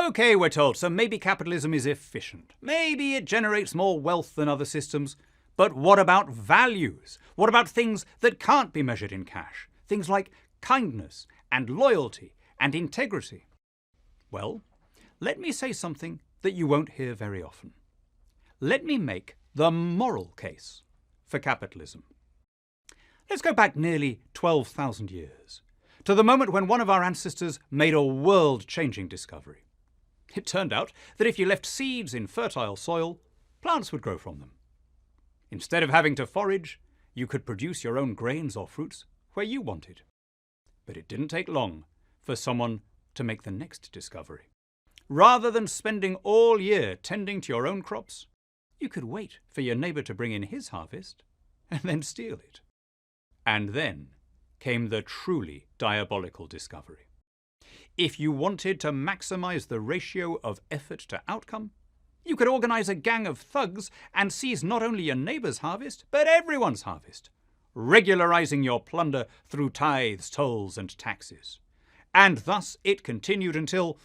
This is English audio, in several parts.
Okay, we're told, so maybe capitalism is efficient. Maybe it generates more wealth than other systems. But what about values? What about things that can't be measured in cash? Things like kindness and loyalty and integrity. Well, let me say something that you won't hear very often. Let me make the moral case for capitalism. Let's go back nearly 12,000 years, to the moment when one of our ancestors made a world-changing discovery. It turned out that if you left seeds in fertile soil, plants would grow from them. Instead of having to forage, you could produce your own grains or fruits where you wanted. But it didn't take long for someone to make the next discovery. Rather than spending all year tending to your own crops, you could wait for your neighbour to bring in his harvest and then steal it. And then came the truly diabolical discovery. If you wanted to maximise the ratio of effort to outcome, you could organise a gang of thugs and seize not only your neighbour's harvest, but everyone's harvest, regularising your plunder through tithes, tolls and taxes. And thus it continued until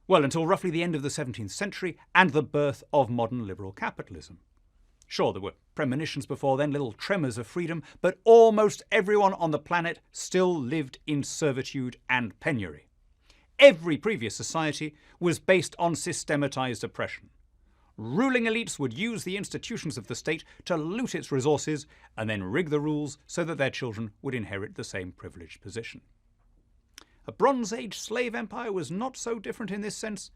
roughly the end of the 17th century and the birth of modern liberal capitalism. Sure, there were premonitions before then, little tremors of freedom, but almost everyone on the planet still lived in servitude and penury. Every previous society was based on systematized oppression. Ruling elites would use the institutions of the state to loot its resources and then rig the rules so that their children would inherit the same privileged position. A Bronze Age slave empire was not so different in this sense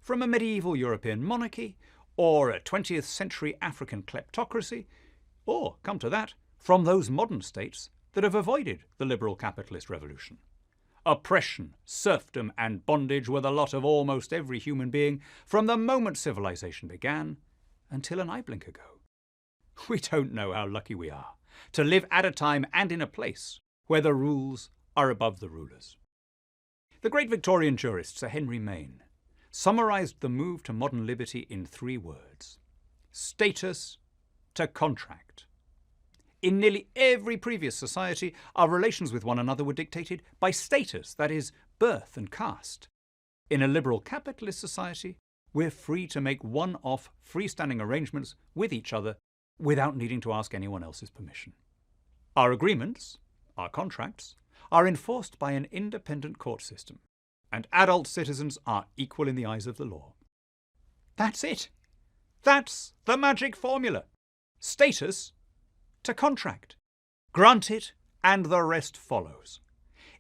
from a medieval European monarchy, or a 20th century African kleptocracy, or, come to that, from those modern states that have avoided the liberal capitalist revolution. Oppression, serfdom and bondage were the lot of almost every human being from the moment civilization began until an eye blink ago. We don't know how lucky we are to live at a time and in a place where the rules are above the rulers. The great Victorian jurist Sir Henry Maine summarised the move to modern liberty in 3 words: status to contract. In nearly every previous society, our relations with one another were dictated by status, that is, birth and caste. In a liberal capitalist society, we're free to make one-off, freestanding arrangements with each other without needing to ask anyone else's permission. Our agreements, our contracts, are enforced by an independent court system, and adult citizens are equal in the eyes of the law. That's it. That's the magic formula. Status to contract. Grant it, and the rest follows.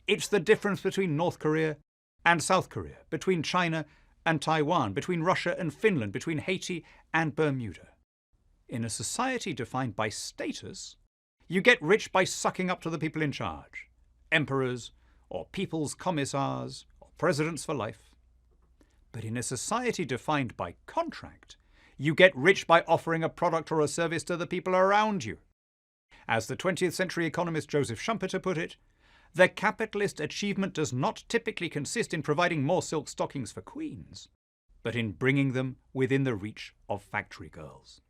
It's the difference between North Korea and South Korea, between China and Taiwan, between Russia and Finland, between Haiti and Bermuda. In a society defined by status, you get rich by sucking up to the people in charge, emperors or people's commissars or presidents for life. But in a society defined by contract, you get rich by offering a product or a service to the people around you. As the 20th century economist Joseph Schumpeter put it, the capitalist achievement does not typically consist in providing more silk stockings for queens, but in bringing them within the reach of factory girls.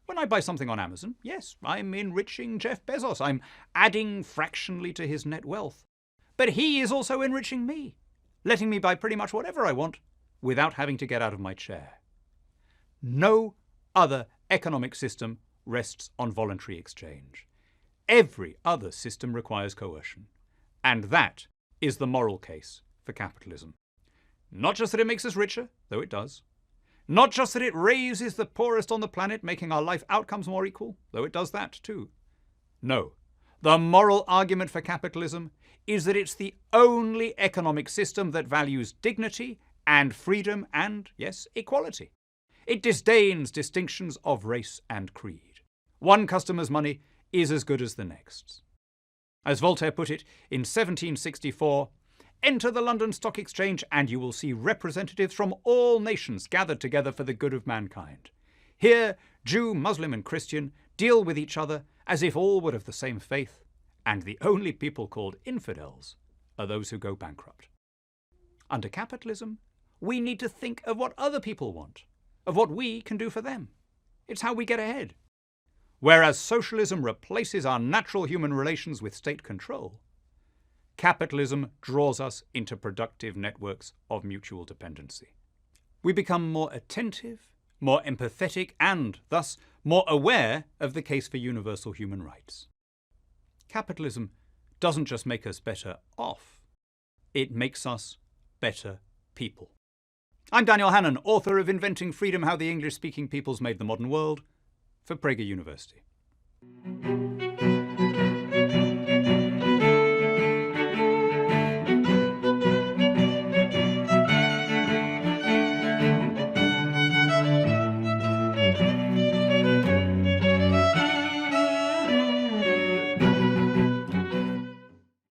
When I buy something on Amazon, yes, I'm enriching Jeff Bezos. I'm adding fractionally to his net wealth. But he is also enriching me, letting me buy pretty much whatever I want without having to get out of my chair. No other economic system rests on voluntary exchange. Every other system requires coercion. And that is the moral case for capitalism. Not just that it makes us richer, though it does. Not just that it raises the poorest on the planet, making our life outcomes more equal, though it does that too. No, the moral argument for capitalism is that it's the only economic system that values dignity and freedom and, yes, equality. It disdains distinctions of race and creed. One customer's money is as good as the next's. As Voltaire put it in 1764, enter the London Stock Exchange and you will see representatives from all nations gathered together for the good of mankind. Here, Jew, Muslim and Christian deal with each other as if all were of the same faith, and the only people called infidels are those who go bankrupt. Under capitalism, we need to think of what other people want, of what we can do for them. It's how we get ahead. Whereas socialism replaces our natural human relations with state control, capitalism draws us into productive networks of mutual dependency. we become more attentive, more empathetic, and thus more aware of the case for universal human rights. Capitalism doesn't just make us better off, it makes us better people. I'm Daniel Hannan, author of Inventing Freedom: How the English-Speaking Peoples Made the Modern World, for Prager University.